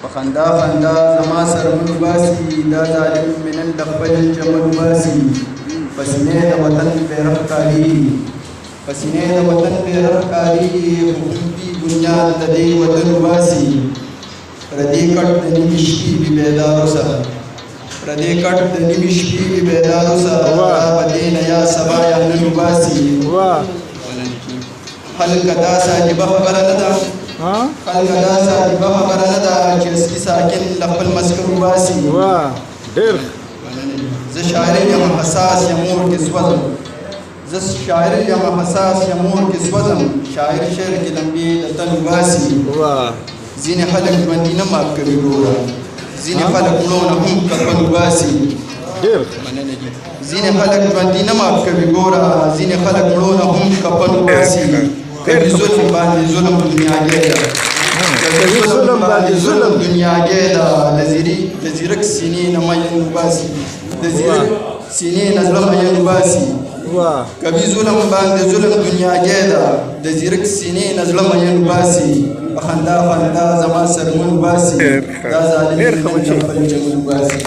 فخندا خندا زما سرمن باسي دا ظالم من الدخل جمل باسي پسینه د وطن بیرغ کاری پسینه د وطن بیرغ کاری حقوقي بنیاد د دې وطن باسي پردې کټ د نیمې شپې بیدار اوسه پردې کټ د نیمې شپې بیدار اوسه په دې نه یا سبا یا نن باسي خلک داسه عجیبه خبره نه ده خلک داسه عجیبه خبره نه ده چې اصلي ساکن له خپل مسکن وباسي ډېر زه شاعر یم حساس یم مور کې سوځم زه شاعر یم حساس یم مور کې سوځم شاعر شعر کې لمبې د تن وباسي ځینې خلک ژوندي نه مات کوي ګوره ځینې خلک مړونه هم کفن وباسي ځینې خلک ژوندي نه مات کوي ګوره ځینې خلک مړونه هم کفن وباسي کبي ظلم باندې ظلم دنیاګۍ ده کبي ظلم باندې ظلم دنیاګۍ ده د زیرک سینې نه مین وباسي د زیرک سینې نه زړه مین وباسي کبي ظلم باندې ظلم دنیاګۍ ده د زیرک سینې نه زړه مین وباسي په خندا خندا زما سرمن وباسي دا ظالم من خپل جنګ وباسي